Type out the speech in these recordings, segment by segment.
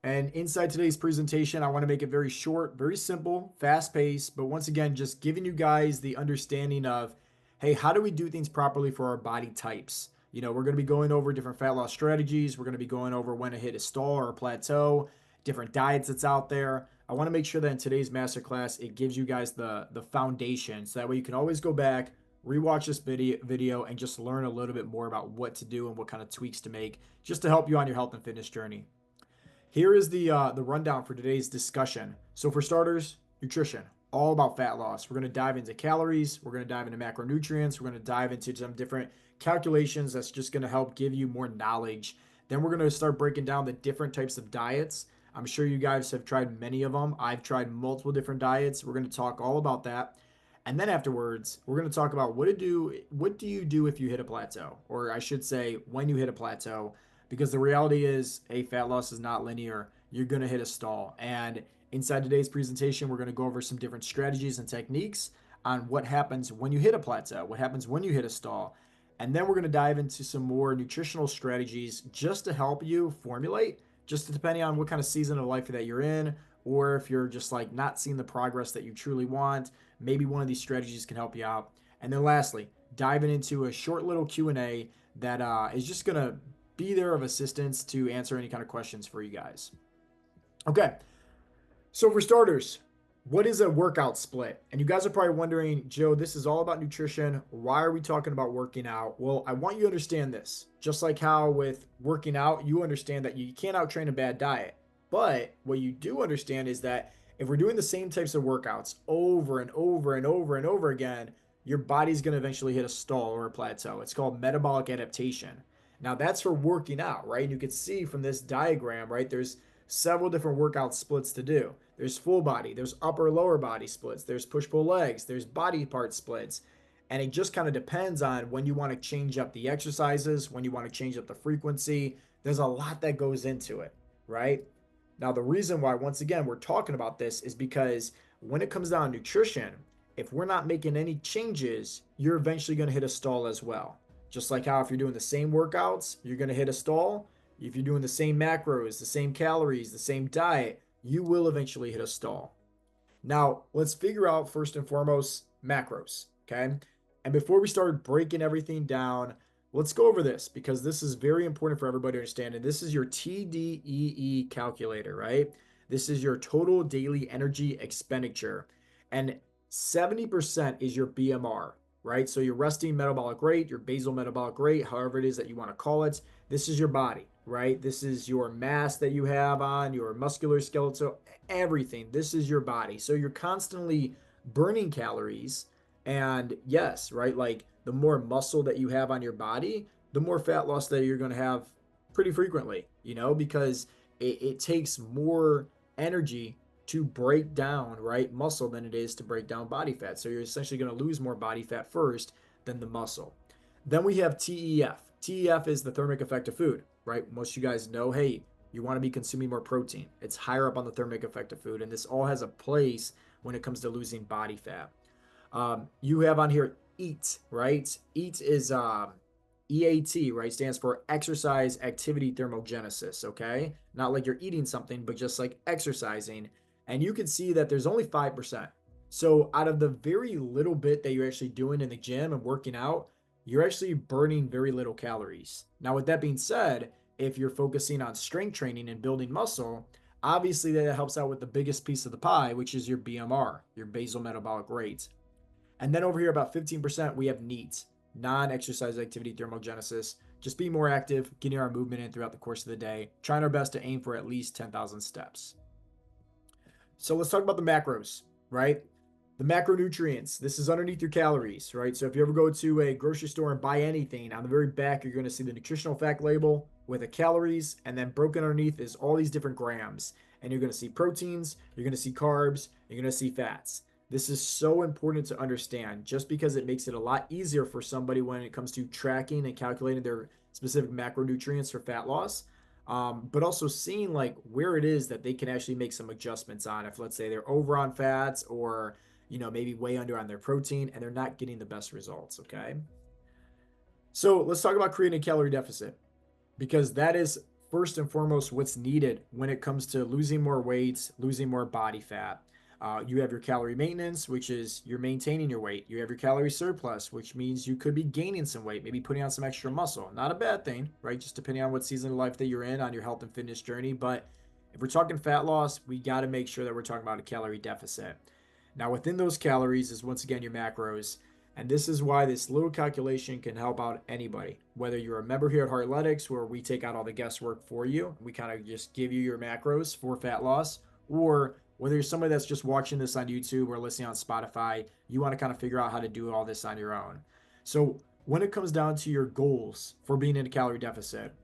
And inside today's presentation, I want to make it very short, very simple, fast paced, but once again, just giving you guys the understanding of, hey, how do we do things properly for our body types? We're going to be going over different fat loss strategies. We're going to be going over when to hit a stall or a plateau, different diets that's out there. I want to make sure that in today's masterclass, it gives you guys the foundation. So that way you can always go back, rewatch this video and just learn a little bit more about what to do and what kind of tweaks to make just to help you on your health and fitness journey. Here is the rundown for today's discussion. So for starters, nutrition, all about fat loss. We're going to dive into calories. We're going to dive into macronutrients. We're going to dive into some different calculations that's just going to help give you more knowledge. Then we're going to start breaking down the different types of diets. I'm sure you guys have tried many of them. I've tried multiple different diets. We're going to talk all about that. And then afterwards, we're going to talk about what do you do if you hit a plateau, or I should say when you hit a plateau, because the reality is, hey, fat loss is not linear. You're going to hit a stall. And inside today's presentation, we're going to go over some different strategies and techniques on what happens when you hit a plateau, what happens when you hit a stall. And then we're going to dive into some more nutritional strategies just to help you formulate, just depending on what kind of season of life that you're in, or if you're just like not seeing the progress that you truly want, maybe one of these strategies can help you out. And then lastly, diving into a short little Q&A that is just going to be there of assistance to answer any kind of questions for you guys. Okay, so for starters, what is a workout split? And you guys are probably wondering, Joe, this is all about nutrition. Why are we talking about working out? Well, I want you to understand this. Just like how with working out, you understand that you can't outtrain a bad diet. But what you do understand is that if we're doing the same types of workouts over and over and over and over again, your body's going to eventually hit a stall or a plateau. It's called metabolic adaptation. Now that's for working out, right? And you can see from this diagram, right? There's several different workout splits to do. There's full body, there's upper lower body splits, there's push pull legs, there's body part splits. And it just kind of depends on when you want to change up the exercises, when you want to change up the frequency. There's a lot that goes into it, right? Now, the reason why, once again, we're talking about this is because when it comes down to nutrition, if we're not making any changes, you're eventually going to hit a stall as well. Just like how if you're doing the same workouts, you're going to hit a stall. If you're doing the same macros, the same calories, the same diet, you will eventually hit a stall. Now, let's figure out first and foremost macros, okay? And before we start breaking everything down, let's go over this because this is very important for everybody to understand. And this is your TDEE calculator, right? This is your total daily energy expenditure. And 70% is your BMR, right? So your resting metabolic rate, your basal metabolic rate, however it is that you want to call it. This is your body, right? This is your mass that you have on, your muscular skeletal, everything. This is your body. So you're constantly burning calories. And yes, right? Like the more muscle that you have on your body, the more fat loss that you're going to have pretty frequently, because it takes more energy to break down, right, muscle than it is to break down body fat. So you're essentially going to lose more body fat first than the muscle. Then we have TEF. TEF is the thermic effect of food, right? Most of you guys know, hey, you want to be consuming more protein. It's higher up on the thermic effect of food, and this all has a place when it comes to losing body fat. You have on here EAT, right? EAT is EAT, right? Stands for exercise activity thermogenesis, okay? Not like you're eating something, but just like exercising. And you can see that there's only 5%. So out of the very little bit that you're actually doing in the gym and working out, you're actually burning very little calories. Now, with that being said, if you're focusing on strength training and building muscle, obviously that helps out with the biggest piece of the pie, which is your BMR, your basal metabolic rate. And then over here, about 15%, we have NEAT, non-exercise activity thermogenesis. Just be more active, getting our movement in throughout the course of the day, trying our best to aim for at least 10,000 steps. So let's talk about the macros, right? The macronutrients, this is underneath your calories, right? So if you ever go to a grocery store and buy anything, on the very back, you're going to see the nutritional fact label with the calories, and then broken underneath is all these different grams. And you're going to see proteins, you're going to see carbs, you're going to see fats. This is so important to understand just because it makes it a lot easier for somebody when it comes to tracking and calculating their specific macronutrients for fat loss. But also seeing like where it is that they can actually make some adjustments on if let's say they're over on fats or maybe way under on their protein and they're not getting the best results. Okay. So let's talk about creating a calorie deficit because that is first and foremost what's needed when it comes to losing more weight, losing more body fat. You have your calorie maintenance, which is you're maintaining your weight. You have your calorie surplus, which means you could be gaining some weight, maybe putting on some extra muscle. Not a bad thing, right? Just depending on what season of life that you're in on your health and fitness journey. But if we're talking fat loss, we got to make sure that we're talking about a calorie deficit. Now, within those calories is once again your macros. And this is why this little calculation can help out anybody. Whether you're a member here at Heartletics, where we take out all the guesswork for you, we kind of just give you your macros for fat loss, or whether you're somebody that's just watching this on YouTube or listening on Spotify, you want to kind of figure out how to do all this on your own. So, when it comes down to your goals for being in a calorie deficit,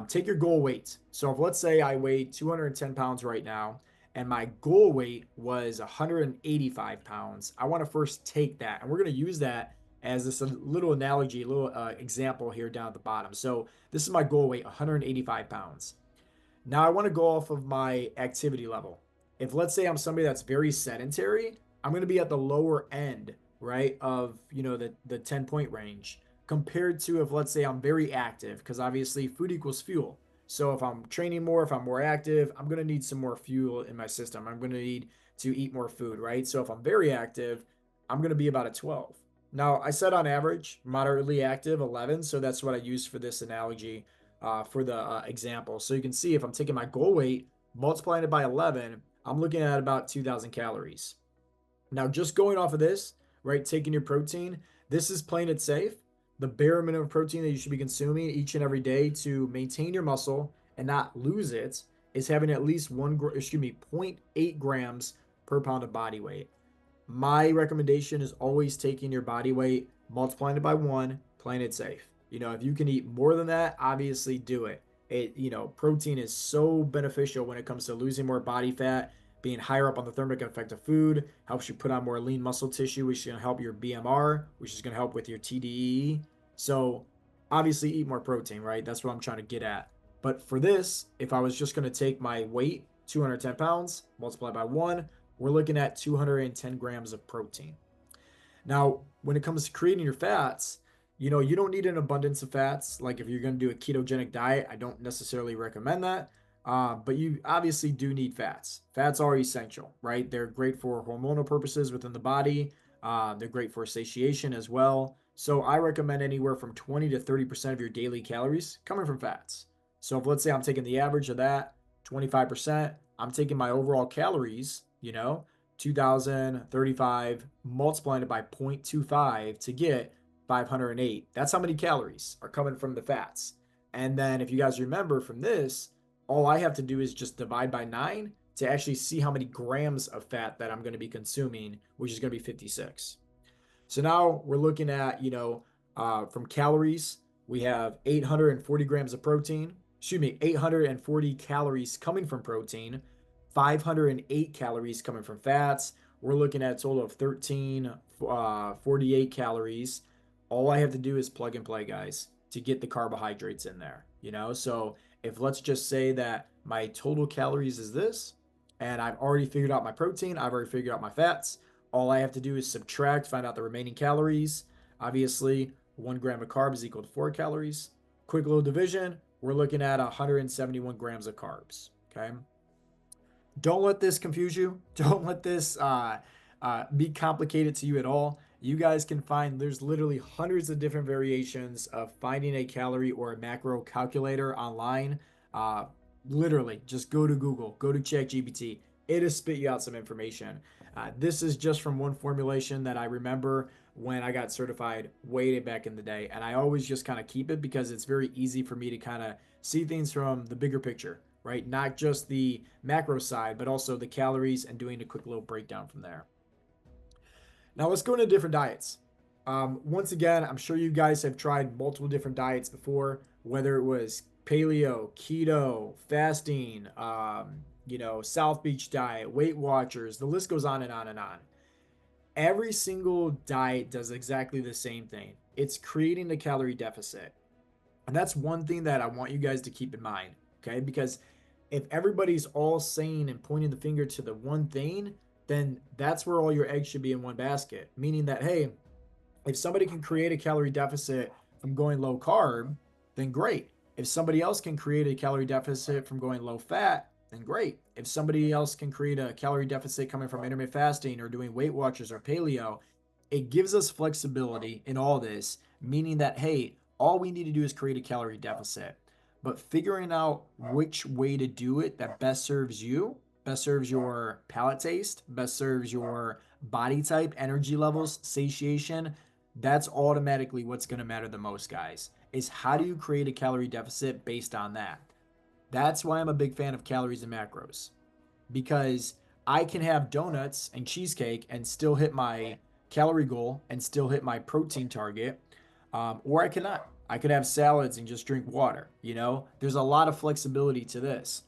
take your goal weight. So, if let's say I weigh 210 pounds right now, and my goal weight was 185 pounds. I want to first take that, and we're going to use that as this little analogy, a little example here down at the bottom. So this is my goal weight, 185 pounds. Now I want to go off of my activity level. If let's say I'm somebody that's very sedentary, I'm going to be at the lower end, right, of the 10-point range compared to if let's say I'm very active, because obviously food equals fuel. So if I'm training more, if I'm more active, I'm going to need some more fuel in my system. I'm going to need to eat more food, right? So if I'm very active, I'm going to be about a 12. Now, I said on average, moderately active, 11. So that's what I use for this analogy for the example. So you can see if I'm taking my goal weight, multiplying it by 11, I'm looking at about 2,000 calories. Now, just going off of this, right, taking your protein, this is playing it safe. The bare minimum protein that you should be consuming each and every day to maintain your muscle and not lose it is having at least 0.8 grams per pound of body weight. My recommendation is always taking your body weight, multiplying it by one, playing it safe. If you can eat more than that, obviously do it. Protein is so beneficial when it comes to losing more body fat, being higher up on the thermic effect of food, helps you put on more lean muscle tissue, which is going to help your BMR, which is going to help with your TDEE. So obviously eat more protein, right? That's what I'm trying to get at. But for this, if I was just going to take my weight, 210 pounds, multiply by one, we're looking at 210 grams of protein. Now, when it comes to creating your fats, you don't need an abundance of fats. Like if you're going to do a ketogenic diet, I don't necessarily recommend that. But you obviously do need fats. Fats are essential, right? They're great for hormonal purposes within the body. They're great for satiation as well. So I recommend anywhere from 20 to 30% of your daily calories coming from fats. So if let's say I'm taking the average of that, 25%, I'm taking my overall calories, 2,035, multiplying it by 0.25 to get 508. That's how many calories are coming from the fats. And then if you guys remember from this, all I have to do is just divide by 9 to actually see how many grams of fat that I'm going to be consuming, which is going to be 56. So now we're looking at, from calories, we have 840 grams of protein, 840 calories coming from protein, 508 calories coming from fats. We're looking at a total of 1,348 calories. All I have to do is plug and play, guys, to get the carbohydrates in there, So if let's just say that my total calories is this, and I've already figured out my protein, I've already figured out my fats, all I have to do is subtract, find out the remaining calories. Obviously, 1 gram of carbs is equal to 4 calories. Quick little division, we're looking at 171 grams of carbs, okay? Don't let this confuse you. Don't let this be complicated to you at all. You guys can find, there's literally hundreds of different variations of finding a calorie or a macro calculator online. Literally, just go to Google, go to ChatGPT. It'll spit you out some information. This is just from one formulation that I remember when I got certified way back in the day. And I always just kind of keep it because it's very easy for me to kind of see things from the bigger picture, right? Not just the macro side, but also the calories and doing a quick little breakdown from there. Now let's go into different diets. Once again, I'm sure you guys have tried multiple different diets before, whether it was paleo, keto, fasting, South Beach diet, Weight Watchers, the list goes on and on and on. Every single diet does exactly the same thing. It's creating a calorie deficit. And that's one thing that I want you guys to keep in mind, okay? Because if everybody's all saying and pointing the finger to the one thing, then that's where all your eggs should be in one basket. Meaning that, hey, if somebody can create a calorie deficit from going low carb, then great. If somebody else can create a calorie deficit from going low fat, then great. If somebody else can create a calorie deficit coming from intermittent fasting or doing Weight Watchers or paleo, it gives us flexibility in all this, meaning that, hey, all we need to do is create a calorie deficit. But figuring out which way to do it that best serves you, best serves your palate taste, best serves your body type, energy levels, satiation, that's automatically what's going to matter the most, guys. Is how do you create a calorie deficit based on that? That's why I'm a big fan of calories and macros, because I can have donuts and cheesecake and still hit my calorie goal and still hit my protein target, or I cannot. I could have salads and just drink water. There's a lot of flexibility to this.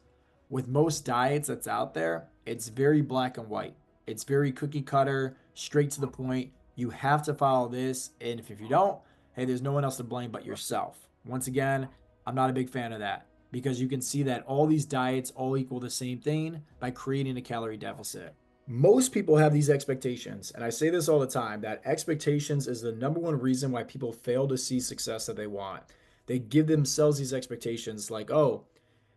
With most diets that's out there, it's very black and white. It's very cookie cutter, straight to the point. You have to follow this. And if you don't, hey, there's no one else to blame but yourself. Once again, I'm not a big fan of that, because you can see that all these diets all equal the same thing by creating a calorie deficit. Most people have these expectations, and I say this all the time, that expectations is the number one reason why people fail to see success that they want. They give themselves these expectations like, oh,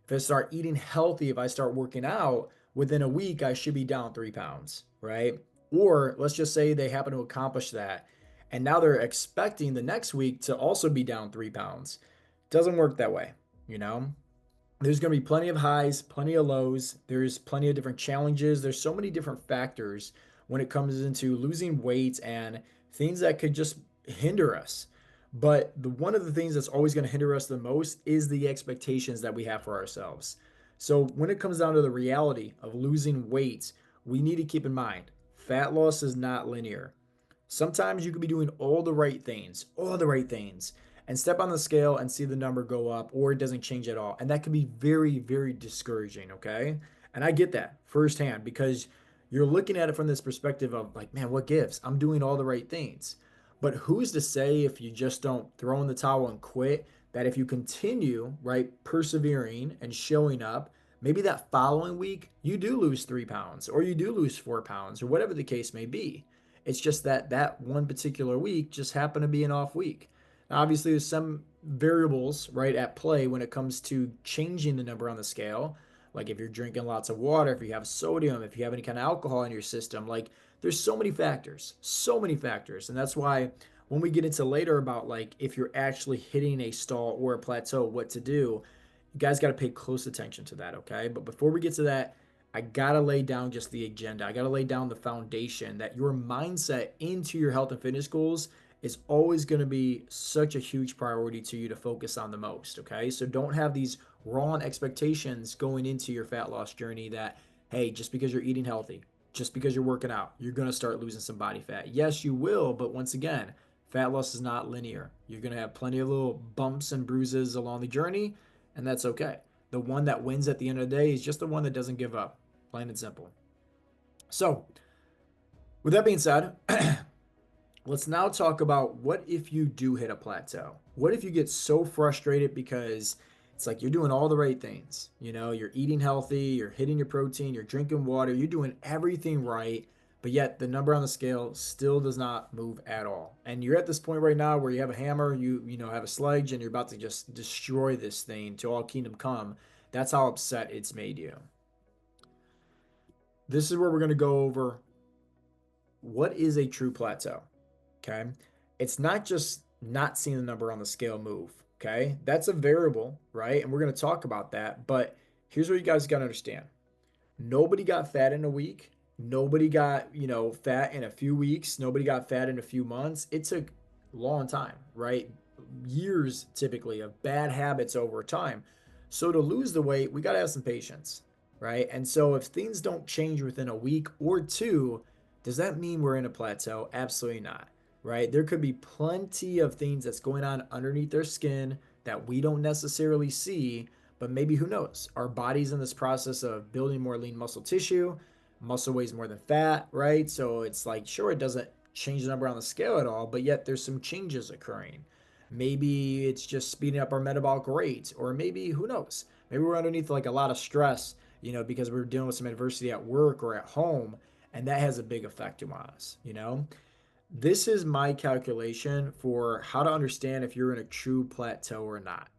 if I start eating healthy, if I start working out, within a week, I should be down 3 pounds, right? Or let's just say they happen to accomplish that. And now they're expecting the next week to also be down 3 pounds. Doesn't work that way, you know? There's going to be plenty of highs, plenty of lows. There's plenty of different challenges. There's so many different factors when it comes into losing weight and things that could just hinder us. But one of the things that's always going to hinder us the most is the expectations that we have for ourselves. So when it comes down to the reality of losing weight, we need to keep in mind fat loss is not linear. Sometimes you could be doing all the right things, and step on the scale and see the number go up, or it doesn't change at all. And that can be very, very discouraging, okay? And I get that firsthand, because you're looking at it from this perspective of like, man, what gives? I'm doing all the right things. But who's to say, if you just don't throw in the towel and quit, that if you continue, right, persevering and showing up, maybe that following week you do lose 3 pounds or you do lose 4 pounds or whatever the case may be. It's just that that one particular week just happened to be an off week. Now, obviously, there's some variables, right, at play when it comes to changing the number on the scale. Like if you're drinking lots of water, if you have sodium, if you have any kind of alcohol in your system, like there's so many factors, so many factors. And that's why when we get into later about like if you're actually hitting a stall or a plateau, what to do, you guys got to pay close attention to that, okay? But before we get to that, I got to lay down just the agenda. I got to lay down the foundation that your mindset into your health and fitness goals is always going to be such a huge priority to you to focus on the most, okay? So don't have these wrong expectations going into your fat loss journey that, hey, just because you're eating healthy, just because you're working out, you're going to start losing some body fat. Yes, you will, but once again, fat loss is not linear. You're going to have plenty of little bumps and bruises along the journey, and that's okay. The one that wins at the end of the day is just the one that doesn't give up, plain and simple. So, with that being said, let's now talk about what if you do hit a plateau? What if you get so frustrated because it's like you're doing all the right things? You're eating healthy, you're hitting your protein, you're drinking water, you're doing everything right, but yet the number on the scale still does not move at all. And you're at this point right now where you have a hammer, you have a sledge, and you're about to just destroy this thing to all kingdom come. That's how upset it's made you. This is where we're going to go over what is a true plateau. Okay. It's not just not seeing the number on the scale move. Okay. That's a variable, right? And we're going to talk about that. But here's what you guys got to understand: nobody got fat in a week. Nobody got, fat in a few weeks. Nobody got fat in a few months. It took a long time, right? Years typically of bad habits over time. So to lose the weight, we got to have some patience, right? And so if things don't change within a week or two, does that mean we're in a plateau? Absolutely not, right? There could be plenty of things that's going on underneath their skin that we don't necessarily see, but maybe who knows? Our body's in this process of building more lean muscle tissue. Muscle weighs more than fat, right? So it's like, sure, it doesn't change the number on the scale at all, but yet there's some changes occurring. Maybe it's just speeding up our metabolic rate, or maybe who knows? Maybe we're underneath like a lot of stress, because we're dealing with some adversity at work or at home, and that has a big effect on us. This is my calculation for how to understand if you're in a true plateau or not.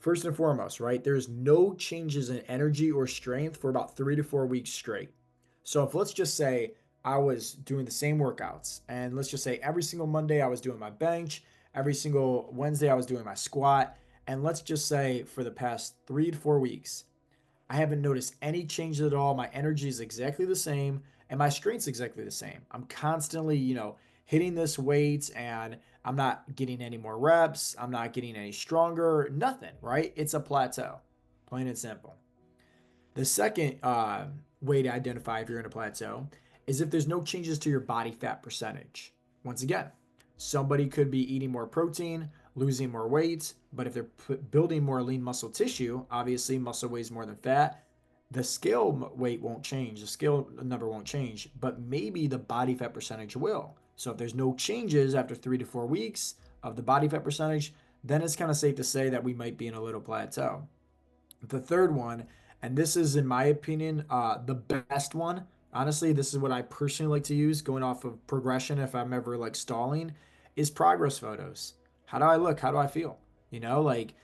First and foremost, right, there's no changes in energy or strength for about 3 to 4 weeks straight. So if let's just say I was doing the same workouts, and let's just say every single Monday I was doing my bench, every single Wednesday I was doing my squat, and let's just say for the past 3 to 4 weeks, I haven't noticed any change at all. My energy is exactly the same and my strength's exactly the same. I'm constantly, hitting this weight and I'm not getting any more reps. I'm not getting any stronger, nothing, right? It's a plateau, plain and simple. The second way to identify if you're in a plateau is if there's no changes to your body fat percentage. Once again, somebody could be eating more protein, losing more weight, but if they're building more lean muscle tissue, obviously muscle weighs more than fat. The scale weight won't change, the scale number won't change, but maybe the body fat percentage will. So if there's no changes after 3 to 4 weeks of the body fat percentage, then it's kind of safe to say that we might be in a little plateau. The third one, and this is, in my opinion, the best one. Honestly, this is what I personally like to use going off of progression if I'm ever like stalling, is progress photos. How do I look? How do I feel? Like,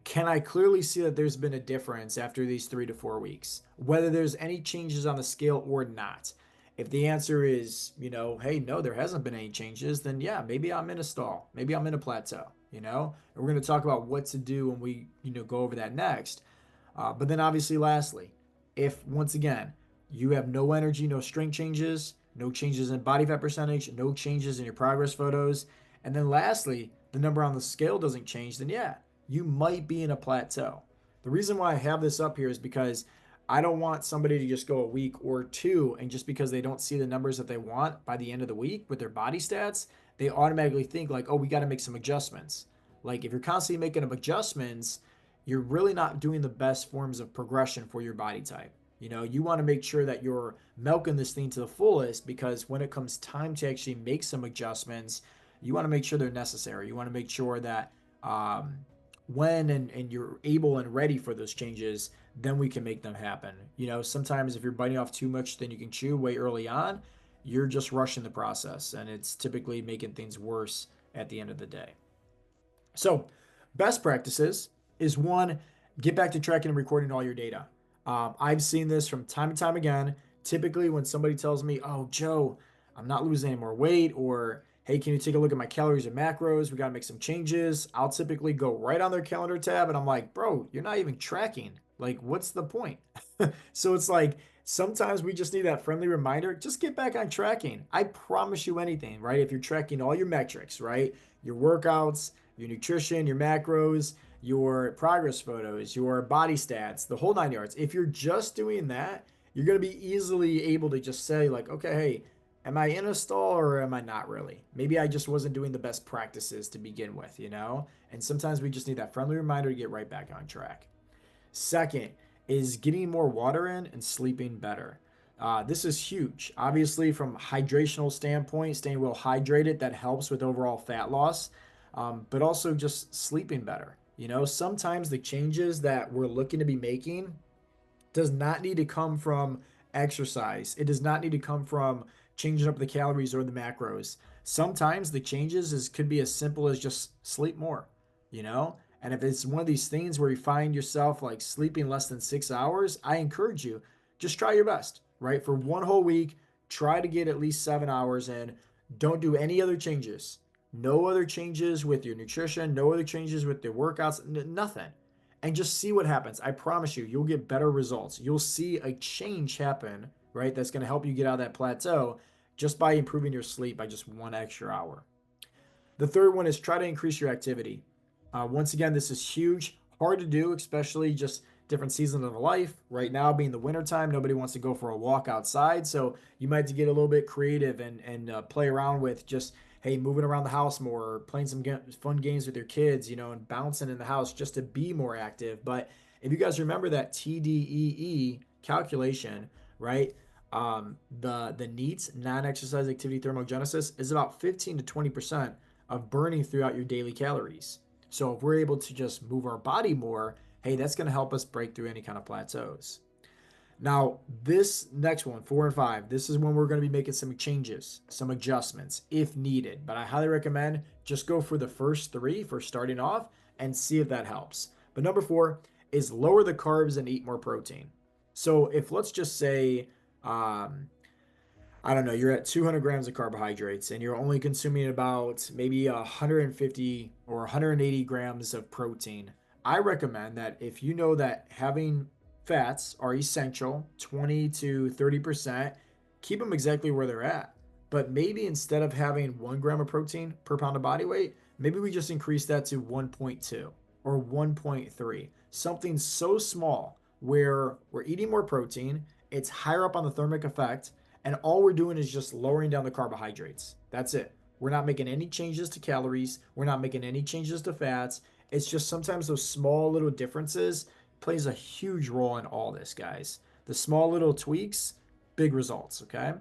can I clearly see that there's been a difference after these 3 to 4 weeks, whether there's any changes on the scale or not? If the answer is, hey, no, there hasn't been any changes, then yeah, maybe I'm in a stall. Maybe I'm in a plateau, and we're going to talk about what to do when we, go over that next. But then obviously, lastly, if once again, you have no energy, no strength changes, no changes in body fat percentage, no changes in your progress photos, and then lastly, the number on the scale doesn't change, then yeah, you might be in a plateau. The reason why I have this up here is because I don't want somebody to just go a week or two and just because they don't see the numbers that they want by the end of the week with their body stats, they automatically think like, oh, we got to make some adjustments. Like if you're constantly making adjustments, you're really not doing the best forms of progression for your body type. You want to make sure that you're milking this thing to the fullest because when it comes time to actually make some adjustments, you want to make sure they're necessary. You want to make sure that when and you're able and ready for those changes, then we can make them happen. Sometimes if you're biting off too much than you can chew way early on, you're just rushing the process and it's typically making things worse at the end of the day. So, best practices is one, get back to tracking and recording all your data. I've seen this from time and time again. Typically, when somebody tells me, oh, Joe, I'm not losing any more weight, or hey, can you take a look at my calories and macros? We got to make some changes. I'll typically go right on their calendar tab and I'm like, bro, you're not even tracking. Like, what's the point? So it's like sometimes we just need that friendly reminder. Just get back on tracking. I promise you anything, right? If you're tracking all your metrics, right? Your workouts, your nutrition, your macros, your progress photos, your body stats, the whole 9 yards. If you're just doing that, you're going to be easily able to just say, like, okay, hey, am I in a stall or am I not really? Maybe I just wasn't doing the best practices to begin with, And sometimes we just need that friendly reminder to get right back on track. Second is getting more water in and sleeping better. This is huge. Obviously, from a hydrational standpoint, staying well hydrated, that helps with overall fat loss, but also just sleeping better. Sometimes the changes that we're looking to be making does not need to come from exercise. It does not need to come from changing up the calories or the macros. Sometimes the changes could be as simple as just sleep more, you know? And if it's one of these things where you find yourself like sleeping less than 6 hours, I encourage you, just try your best, right? For one whole week, try to get at least 7 hours in. Don't do any other changes. No other changes with your nutrition, no other changes with the workouts, nothing, and just see what happens. I promise you, you'll get better results. You'll see a change happen, right? That's going to help you get out of that plateau just by improving your sleep by just 1 extra hour. The third one is try to increase your activity. Once again, this is huge, hard to do, especially just different seasons of life. Right now, being the wintertime, nobody wants to go for a walk outside. So you might have to get a little bit creative and play around with just, hey, moving around the house more, or playing some fun games with your kids, and bouncing in the house just to be more active. But if you guys remember that TDEE calculation, right? The NEAT, non-exercise activity thermogenesis, is about 15 to 20% of burning throughout your daily calories. So if we're able to just move our body more, hey, that's going to help us break through any kind of plateaus. Now, this next one, 4 and 5, this is when we're going to be making some changes, some adjustments if needed. But I highly recommend just go for the first three for starting off and see if that helps. But number four is lower the carbs and eat more protein. So if let's just say, um, I don't know, you're at 200 grams of carbohydrates and you're only consuming about maybe 150 or 180 grams of protein. I recommend that if you know that having fats are essential, 20 to 30%, keep them exactly where they're at. But maybe instead of having 1 gram of protein per pound of body weight, maybe we just increase that to 1.2 or 1.3, something so small where we're eating more protein, it's higher up on the thermic effect, and all we're doing is just lowering down the carbohydrates. That's it. We're not making any changes to calories. We're not making any changes to fats. It's just sometimes those small little differences plays a huge role in all this, guys. The small little tweaks, big results, okay?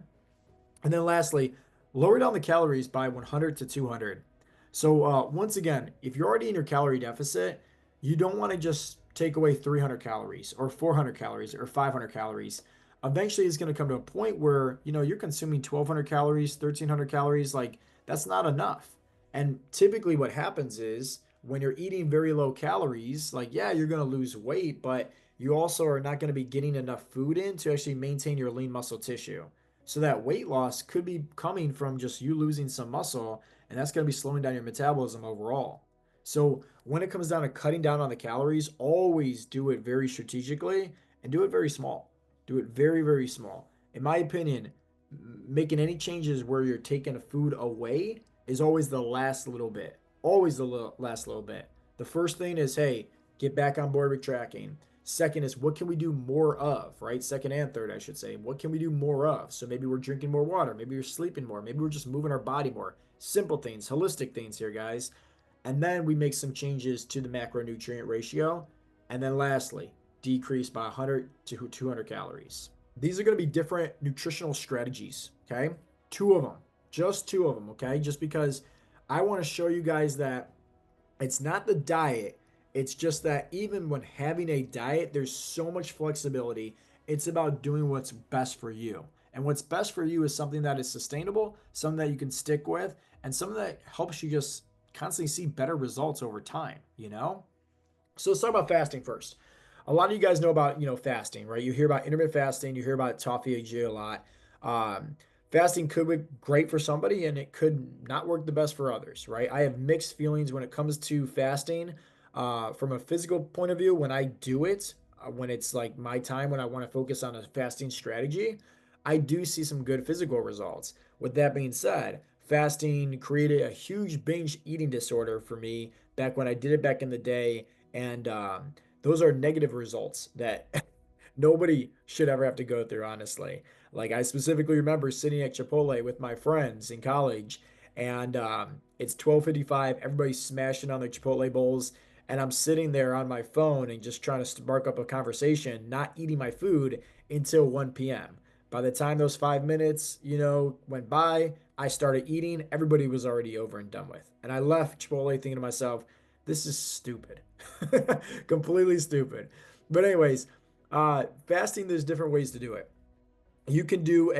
And then lastly, lower down the calories by 100 to 200. So once again, if you're already in your calorie deficit, you don't want to just take away 300 calories or 400 calories or 500 calories. Eventually, it's going to come to a point where you're consuming 1,200 calories, 1,300 calories. Like that's not enough. And typically, what happens is when you're eating very low calories, like yeah, you're going to lose weight, but you also are not going to be getting enough food in to actually maintain your lean muscle tissue. So that weight loss could be coming from just you losing some muscle, and that's going to be slowing down your metabolism overall. So when it comes down to cutting down on the calories, always do it very strategically and do it very small. Do it very, very small. In my opinion, making any changes where you're taking food away is always the last little bit. Always the last little bit. The first thing is, hey, get back on board with tracking. Second is what can we do more of, right? Second and third, I should say. What can we do more of? So maybe we're drinking more water. Maybe we're sleeping more. Maybe we're just moving our body more. Simple things, holistic things here, guys. And then we make some changes to the macronutrient ratio. And then lastly, decrease by 100 to 200 calories. These are going to be different nutritional strategies, okay? Two of them, just two of them, okay? Just because I want to show you guys that it's not the diet. It's just that even when having a diet, there's so much flexibility. It's about doing what's best for you. And what's best for you is something that is sustainable, something that you can stick with, and something that helps you just constantly see better results over time, you know? So let's talk about fasting first. A lot of you guys know about, fasting, right? You hear about intermittent fasting, you hear about autophagy a lot. Um, Fasting could be great for somebody and it could not work the best for others, right? I have mixed feelings when it comes to fasting. From a physical point of view, when I do it, when it's like my time, when I want to focus on a fasting strategy, I do see some good physical results. With that being said, fasting created a huge binge eating disorder for me back when I did it back in the day. And those are negative results that nobody should ever have to go through, honestly. Like, I specifically remember sitting at Chipotle with my friends in college, and it's 12:55. Everybody's smashing on their Chipotle bowls, and I'm sitting there on my phone and just trying to spark up a conversation, not eating my food until 1 p.m. By the time those 5 minutes, went by, I started eating. Everybody was already over and done with. And I left Chipotle thinking to myself, this is stupid. Completely stupid. But anyways, fasting, there's different ways to do it. You can do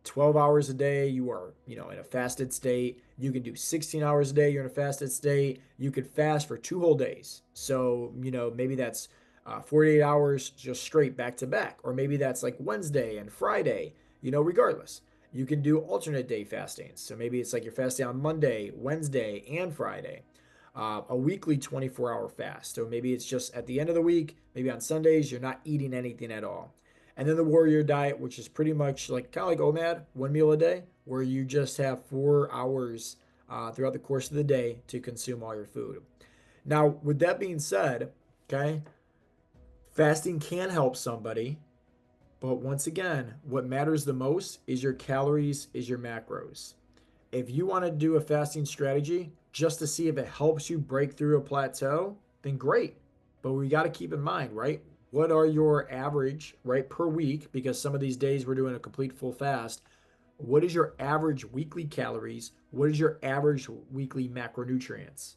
12 hours a day, you are, in a fasted state. You can do 16 hours a day, you're in a fasted state. You could fast for 2 whole days. So, maybe that's 48 hours just straight back to back. Or maybe that's like Wednesday and Friday, regardless. You can do alternate day fasting. So maybe it's like you're fasting on Monday, Wednesday, and Friday. A weekly 24-hour fast. So maybe it's just at the end of the week, maybe on Sundays, you're not eating anything at all. And then the warrior diet, which is pretty much like kind of like OMAD, one meal a day, where you just have 4 hours throughout the course of the day to consume all your food. Now, with that being said, okay, fasting can help somebody, but once again, what matters the most is your calories, is your macros. If you want to do a fasting strategy just to see if it helps you break through a plateau, then great. But we got to keep in mind, right? What are your average, right, per week? Because some of these days we're doing a complete full fast. What is your average weekly calories? What is your average weekly macronutrients?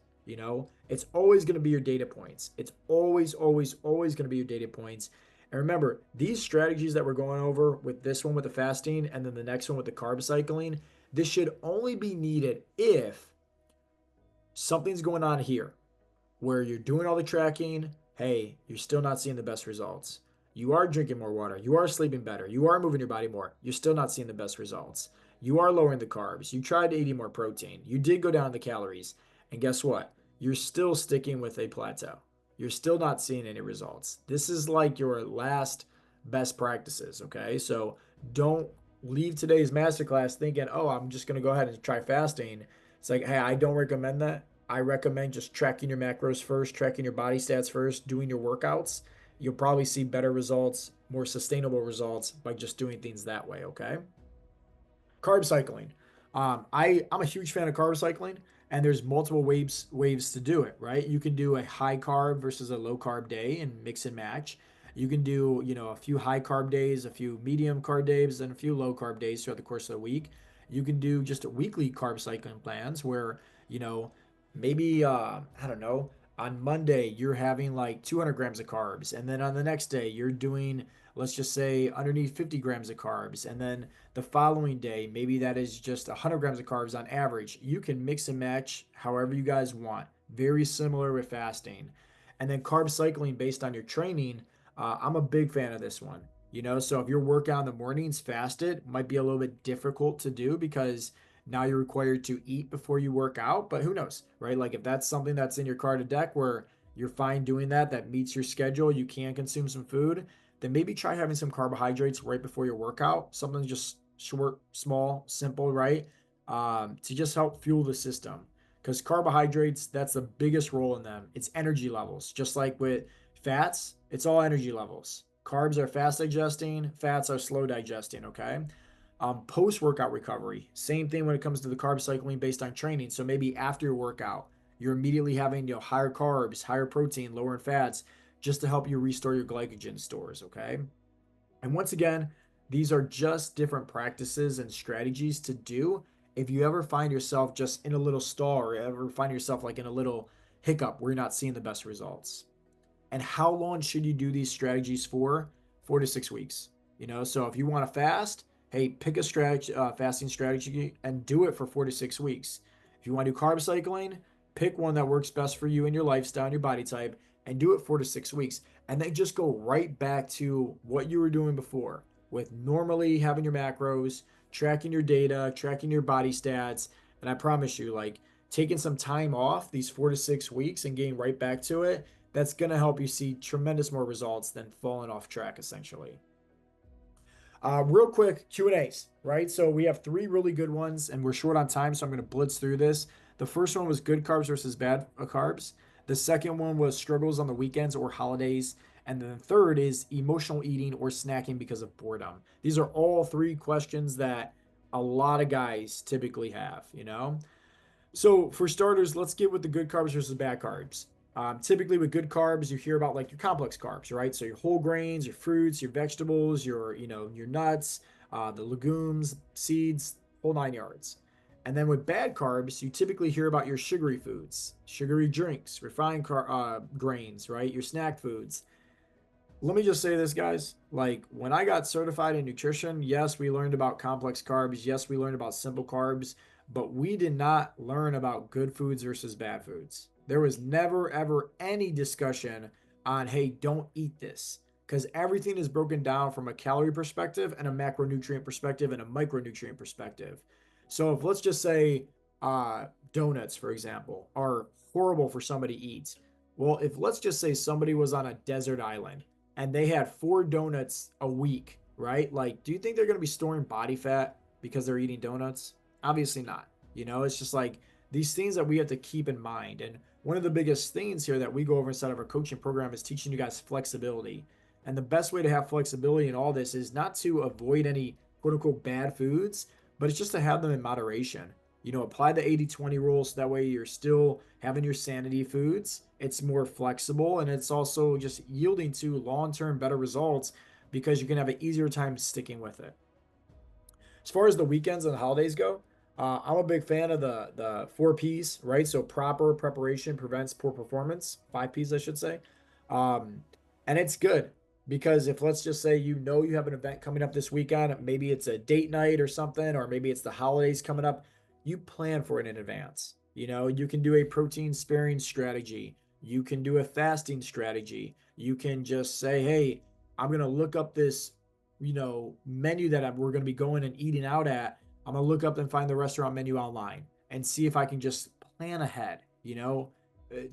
It's always going to be your data points. It's always, always, always going to be your data points. And remember, these strategies that we're going over with this one with the fasting and then the next one with the carb cycling, this should only be needed if something's going on here. where you're doing all the tracking, hey, you're still not seeing the best results. You are drinking more water, you are sleeping better, you are moving your body more, you're still not seeing the best results. You are lowering the carbs, you tried eating more protein, you did go down the calories, and guess what? You're still sticking with a plateau. You're still not seeing any results. This is like your last best practices, okay? So don't leave today's masterclass thinking, oh, I'm just going to go ahead and try fasting. It's like, hey, I don't recommend that. I recommend just tracking your macros first, tracking your body stats first, doing your workouts. You'll probably see better results, more sustainable results by just doing things that way, okay? Carb cycling. I'm a huge fan of carb cycling, and there's multiple ways to do it, right? You can do a high carb versus a low carb day and mix and match. You can do, a few high carb days, a few medium carb days, and a few low carb days throughout the course of the week. You can do just a weekly carb cycling plans where, you know, maybe I don't know, on Monday you're having like 200 grams of carbs, and then on the next day you're doing, let's just say, underneath 50 grams of carbs, and then the following day, maybe that is just 100 grams of carbs on average. You can mix and match however you guys want. Very similar with fasting. And then carb cycling based on your training. I'm a big fan of this one. So if your workout in the mornings fasted, might be a little bit difficult to do because now you're required to eat before you work out. But who knows, right? Like if that's something that's in your card of deck where you're fine doing that, that meets your schedule, you can consume some food, then maybe try having some carbohydrates right before your workout. Something just short, small, simple, right? To just help fuel the system. Because carbohydrates, that's the biggest role in them. It's energy levels. Just like with fats, it's all energy levels. Carbs are fast digesting, fats are slow digesting, okay? Post workout recovery, same thing when it comes to the carb cycling based on training. So maybe after your workout, you're immediately having higher carbs, higher protein, lower in fats, just to help you restore your glycogen stores, okay? And once again, these are just different practices and strategies to do if you ever find yourself just in a little stall or ever find yourself like in a little hiccup where you're not seeing the best results. And how long should you do these strategies for? 4 to 6 weeks. So if you want to fast, hey, pick a strategy, fasting strategy, and do it for 4 to 6 weeks. If you want to do carb cycling, pick one that works best for you and your lifestyle and your body type, and do it 4 to 6 weeks. And then just go right back to what you were doing before with normally having your macros, tracking your data, tracking your body stats. And I promise you, like taking some time off these 4 to 6 weeks and getting right back to it, that's going to help you see tremendous more results than falling off track, essentially. Real quick, Q&As, right? So we have three really good ones, and we're short on time, so I'm going to blitz through this. The first one was good carbs versus bad carbs. The second one was struggles on the weekends or holidays. And then the third is emotional eating or snacking because of boredom. These are all three questions that a lot of guys typically have. So for starters, let's get with the good carbs versus bad carbs. Typically with good carbs, you hear about like your complex carbs, right? So your whole grains, your fruits, your vegetables, your nuts, the legumes, seeds, whole 9 yards. And then with bad carbs, you typically hear about your sugary foods, sugary drinks, refined grains, right? Your snack foods. Let me just say this, guys. Like when I got certified in nutrition, yes, we learned about complex carbs. Yes, we learned about simple carbs, but we did not learn about good foods versus bad foods. There was never, ever any discussion on, hey, don't eat this. Because everything is broken down from a calorie perspective and a macronutrient perspective and a micronutrient perspective. So if let's just say donuts, for example, are horrible for somebody to eat. Well, if let's just say somebody was on a desert island and they had 4 donuts a week, right? Like, do you think they're going to be storing body fat because they're eating donuts? Obviously not. It's just like these things that we have to keep in mind. And one of the biggest things here that we go over inside of our coaching program is teaching you guys flexibility. And the best way to have flexibility in all this is not to avoid any quote unquote bad foods, but it's just to have them in moderation. Apply the 80-20 rule so that way you're still having your sanity foods. It's more flexible and it's also just yielding to long-term better results because you can have an easier time sticking with it. As far as the weekends and the holidays go, I'm a big fan of the 4 P's, right? So proper preparation prevents poor performance. 5 P's, I should say. Um, and it's good because if let's just say you have an event coming up this weekend, maybe it's a date night or something, or maybe it's the holidays coming up, you plan for it in advance. You can do a protein sparing strategy. You can do a fasting strategy. You can just say, hey, I'm going to look up this, menu that we're going to be going and eating out at. I'm going to look up and find the restaurant menu online and see if I can just plan ahead.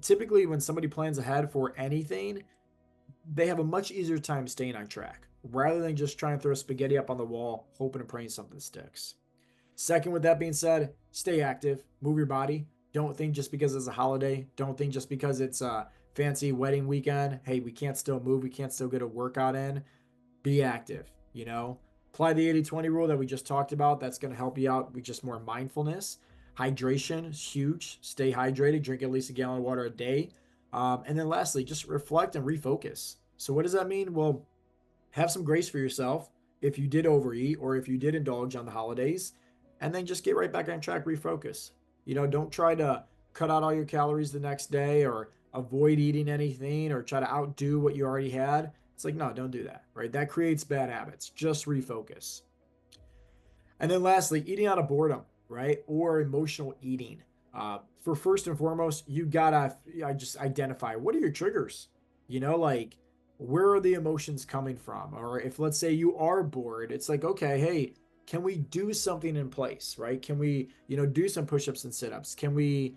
Typically, when somebody plans ahead for anything, they have a much easier time staying on track rather than just trying to throw spaghetti up on the wall, hoping and praying something sticks. Second, with that being said, stay active, move your body. Don't think just because it's a holiday, don't think just because it's a fancy wedding weekend, hey, we can't still move, we can't still get a workout in. Be active. Apply the 80-20 rule that we just talked about. That's going to help you out with just more mindfulness. Hydration is huge. Stay hydrated, drink at least a gallon of water a day. And then lastly, just reflect and refocus. So, what does that mean? Well, have some grace for yourself if you did overeat or if you did indulge on the holidays, and then just get right back on track, refocus. Don't try to cut out all your calories the next day or avoid eating anything or try to outdo what you already had. It's like, no, don't do that, right? That creates bad habits. Just refocus. And then lastly, eating out of boredom, right? Or emotional eating. For first and foremost, you gotta just identify what are your triggers. Like where are the emotions coming from? Or if let's say you are bored, it's like, okay, hey, can we do something in place, right? Can we, do some push-ups and sit-ups? Can we,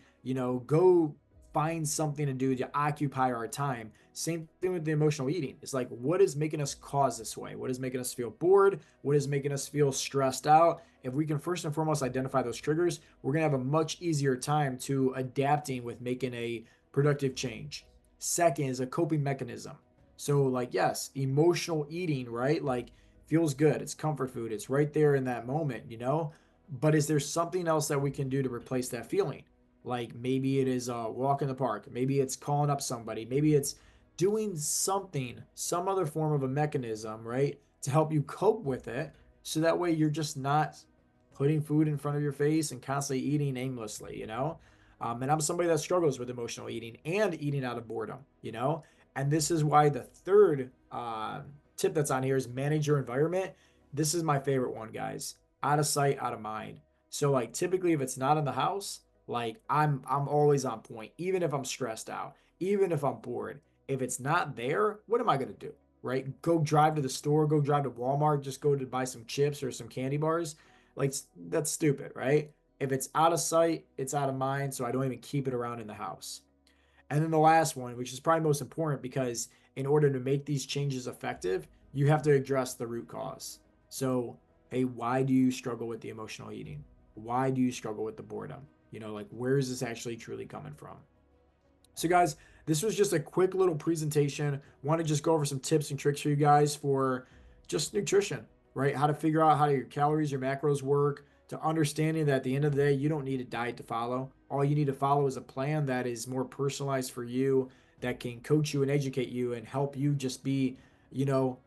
go find something to do to occupy our time? Same thing with the emotional eating. It's like, what is making us cause this way? What is making us feel bored? What is making us feel stressed out? If we can first and foremost identify those triggers, we're going to have a much easier time to adapting with making a productive change. Second is a coping mechanism. So, like, yes, emotional eating, right? Like, feels good. It's comfort food. It's right there in that moment. But is there something else that we can do to replace that feeling? Like maybe it is a walk in the park. Maybe it's calling up somebody. Maybe it's doing something, some other form of a mechanism, right, to help you cope with it. So that way you're just not putting food in front of your face and constantly eating aimlessly. And I'm somebody that struggles with emotional eating and eating out of boredom. And this is why the third tip that's on here is manage your environment. This is my favorite one, guys. Out of sight, out of mind. So like typically if it's not in the house, like I'm always on point, even if I'm stressed out, even if I'm bored. If it's not there, what am I gonna do? Right? Go drive to the store, go drive to Walmart, just go to buy some chips or some candy bars. Like that's stupid, right? If it's out of sight, it's out of mind. So I don't even keep it around in the house. And then the last one, which is probably most important because in order to make these changes effective, you have to address the root cause. So, hey, why do you struggle with the emotional eating? Why do you struggle with the boredom? Like where is this actually truly coming from? So, guys, this was just a quick little presentation. Want to just go over some tips and tricks for you guys for just nutrition, right? How to figure out how your calories, your macros work, to understanding that at the end of the day, you don't need a diet to follow. All you need to follow is a plan that is more personalized for you, that can coach you and educate you and help you just be,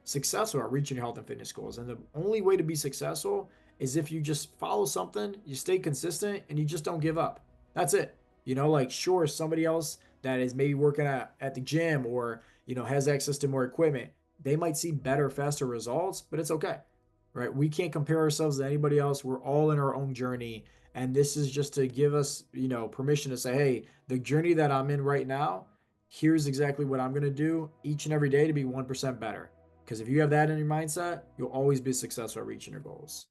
successful at reaching your health and fitness goals. And the only way to be successful is if you just follow something, you stay consistent, and you just don't give up. That's it. Like sure, somebody else that is maybe working at the gym or has access to more equipment, they might see better, faster results, but it's okay, right? We can't compare ourselves to anybody else. We're all in our own journey, and this is just to give us permission to say, hey, the journey that I'm in right now, here's exactly what I'm going to do each and every day to be 1% better. Because if you have that in your mindset, you'll always be successful at reaching your goals.